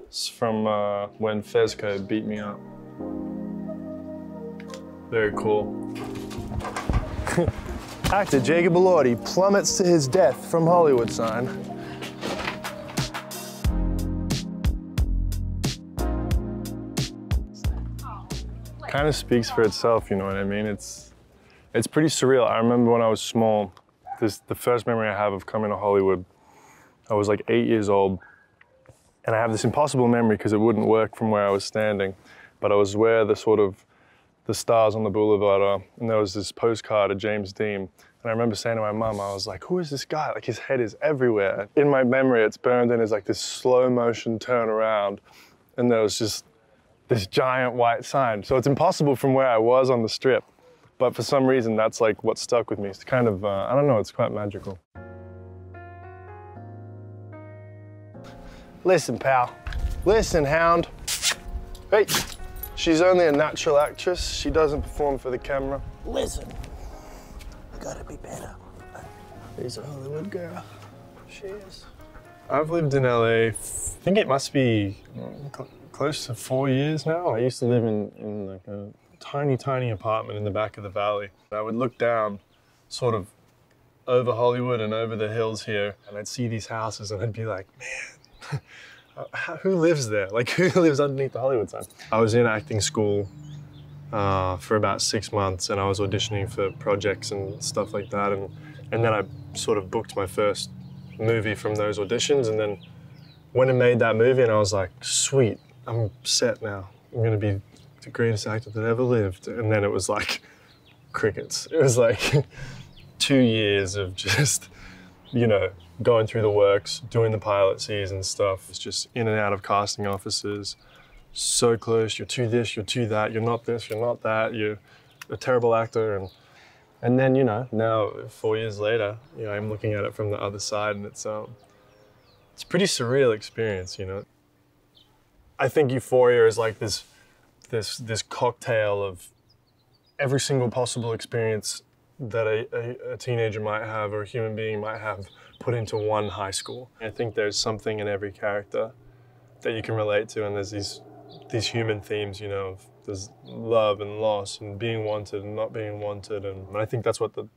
It's from when Fezco beat me up. Very cool. Actor Jacob Elordi plummets to his death from Hollywood sign. Kind of speaks for itself, you know what I mean? It's pretty surreal. I remember when I was small, the first memory I have of coming to Hollywood, I was like 8 years old, and I have this impossible memory because it wouldn't work from where I was standing, but I was where the stars on the boulevard are, and there was this postcard of James Dean, and I remember saying to my mum, I was like, who is this guy? Like, his head is everywhere. In my memory, it's burned in as like this slow motion turn around, and there was just this giant white sign. So it's impossible from where I was on the strip, but for some reason, that's like what stuck with me. It's kind of, I don't know, it's quite magical. Listen, pal. Listen, hound. Hey, she's only a natural actress. She doesn't perform for the camera. Listen, I gotta be better. She's a Hollywood girl. She is. I've lived in LA, I think it must be close to 4 years now. I used to live in like a tiny, tiny apartment in the back of the valley. I would look down sort of over Hollywood and over the hills here, and I'd see these houses and I'd be like, man, who lives there? Like, who lives underneath the Hollywood sign? I was in acting school for about 6 months, and I was auditioning for projects and stuff like that, and then I sort of booked my first movie from those auditions, and then went and made that movie, and I was like, sweet, I'm set now. I'm gonna be the greatest actor that ever lived. And then it was like crickets. It was like 2 years of just, you know, going through the works, doing the pilot season stuff. It's just in and out of casting offices. So close, you're to this, you're to that, you're not this, you're not that, you're a terrible actor. And then, you know, now 4 years later, you know, I'm looking at it from the other side, and it's a pretty surreal experience, you know. I think Euphoria is like this cocktail of every single possible experience that a teenager might have or a human being might have put into one high school. I think there's something in every character that you can relate to, and there's these human themes, you know, there's love and loss and being wanted and not being wanted, and I think that's what the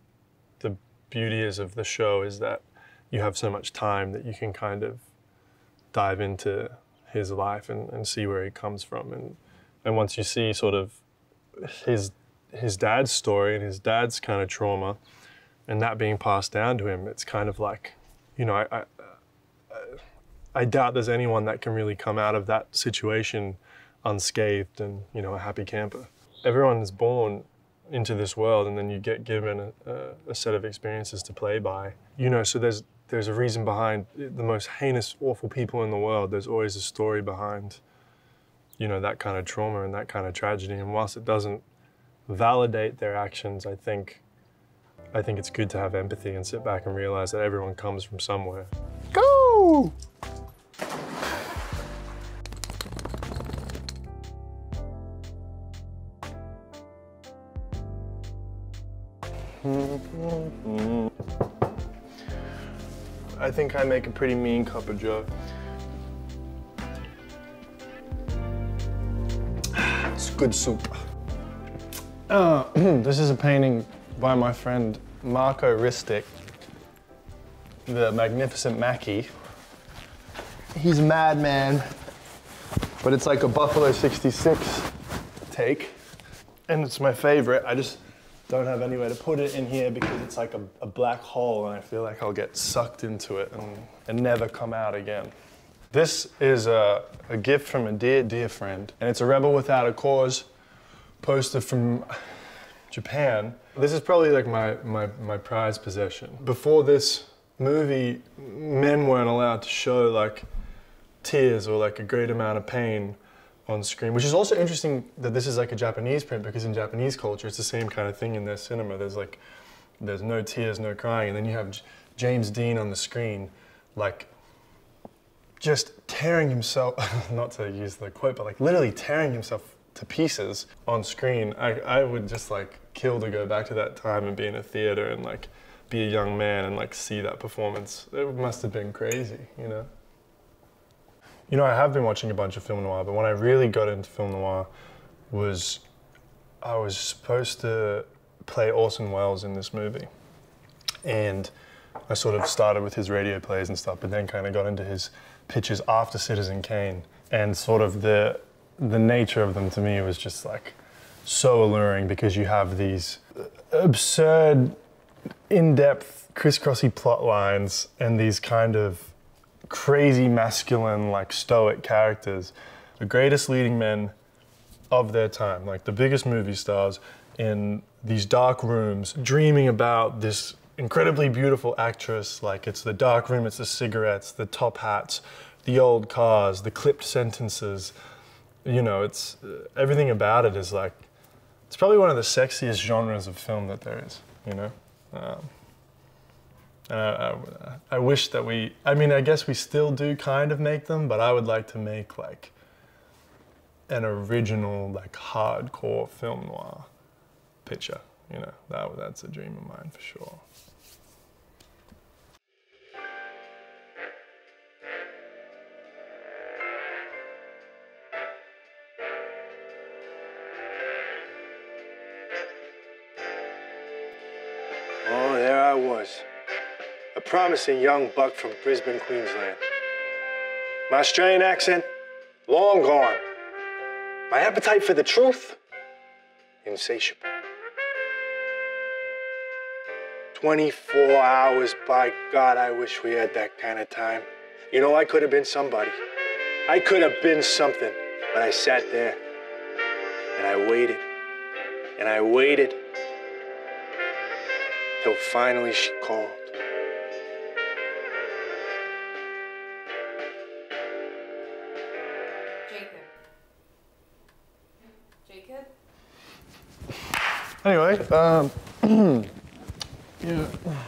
beauty is of the show, is that you have so much time that you can kind of dive into his life and see where he comes from, and once you see sort of his dad's story and his dad's kind of trauma and that being passed down to him, it's kind of like, you know, I doubt there's anyone that can really come out of that situation unscathed and, you know, a happy camper. Everyone is born into this world, and then you get given a set of experiences to play by. You know, so there's a reason behind the most heinous, awful people in the world. There's always a story behind, you know, that kind of trauma and that kind of tragedy. And whilst it doesn't validate their actions, I think it's good to have empathy and sit back and realize that everyone comes from somewhere. Go! I think I make a pretty mean cup of joe. It's good soup. This is a painting by my friend Marco Ristic, the magnificent Mackie. He's a madman, but it's like a Buffalo 66 take, and it's my favorite. I just don't have anywhere to put it in here because it's like a black hole, and I feel like I'll get sucked into it and never come out again. This is a gift from a dear, dear friend, and it's a Rebel Without a Cause poster from Japan. This is probably like my prized possession. Before this movie, men weren't allowed to show like tears or like a great amount of pain on screen, which is also interesting that this is like a Japanese print, because in Japanese culture it's the same kind of thing in their cinema. There's no tears, no crying, and then you have James Dean on the screen, like just tearing himself, not to use the quote, but like literally tearing himself to pieces on screen. I would just like kill to go back to that time and be in a theater and like be a young man and like see that performance. It must have been crazy, you know? You know, I have been watching a bunch of film noir, but when I really got into film noir was I was supposed to play Orson Welles in this movie. And I sort of started with his radio plays and stuff, but then kind of got into his pitches after Citizen Kane. And sort of the nature of them to me was just like so alluring, because you have these absurd, in-depth, crisscrossy plot lines and these kind of crazy masculine, like stoic characters, the greatest leading men of their time, like the biggest movie stars in these dark rooms, dreaming about this incredibly beautiful actress. Like, it's the dark room, it's the cigarettes, the top hats, the old cars, the clipped sentences. You know, it's everything about it is like, it's probably one of the sexiest genres of film that there is, you know? I wish that I mean, I guess we still do kind of make them, but I would like to make like an original, like hardcore film noir picture, you know? That's a dream of mine for sure. Oh, there I was, a promising young buck from Brisbane, Queensland. My Australian accent, long gone. My appetite for the truth, insatiable. 24 hours, by God, I wish we had that kind of time. You know, I could have been somebody. I could have been something, but I sat there and I waited and I waited till finally she called. Jacob? Anyway, yeah. What the hell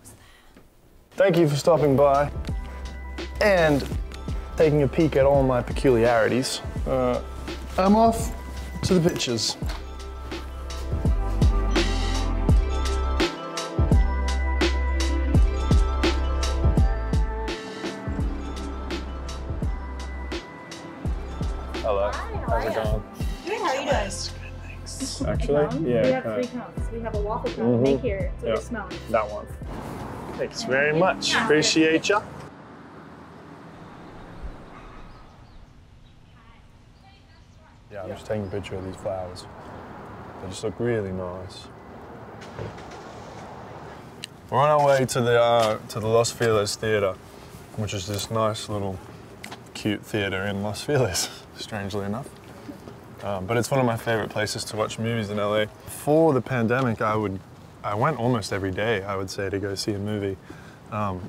was that? Thank you for stopping by and taking a peek at all my peculiarities. I'm off to the pictures. Hello. Hi, How's it going? Good, how are you doing? Actually, yeah. We have 3 cones. We have a waffle cone right here. That's what you're smelling. That one. Thanks very much. Appreciate ya. Yeah, I'm just taking a picture of these flowers. They just look really nice. We're on our way to the Los Feliz Theatre, which is this nice little cute theatre in Los Feliz, strangely enough. But it's one of my favorite places to watch movies in LA. Before the pandemic, I went almost every day, I would say, to go see a movie.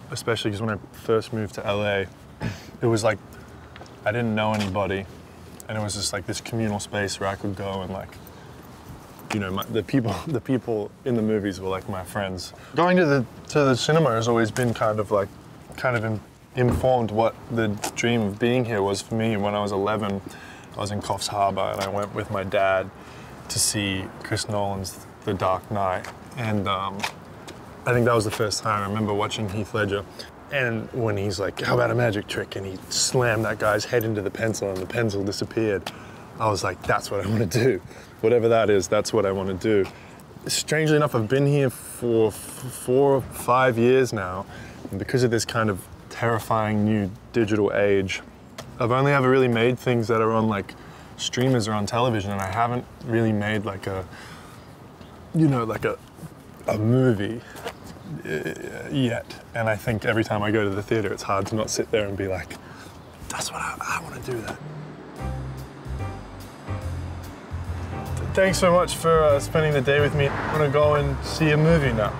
Especially because when I first moved to LA, it was like, I didn't know anybody. And it was just like this communal space where I could go and like, you know, the people in the movies were like my friends. Going to the cinema has always been kind of informed what the dream of being here was for me. When I was 11, I was in Coffs Harbour and I went with my dad to see Chris Nolan's The Dark Knight. And I think that was the first time I remember watching Heath Ledger. And when he's like, how about a magic trick? And he slammed that guy's head into the pencil and the pencil disappeared. I was like, that's what I want to do. Whatever that is, that's what I want to do. Strangely enough, I've been here for 4 or 5 years now. And because of this kind of terrifying new digital age, I've only ever really made things that are on like streamers or on television, and I haven't really made like a, you know, like a movie yet. And I think every time I go to the theater, it's hard to not sit there and be like, that's what I want to do that. Thanks so much for spending the day with me. I want to go and see a movie now.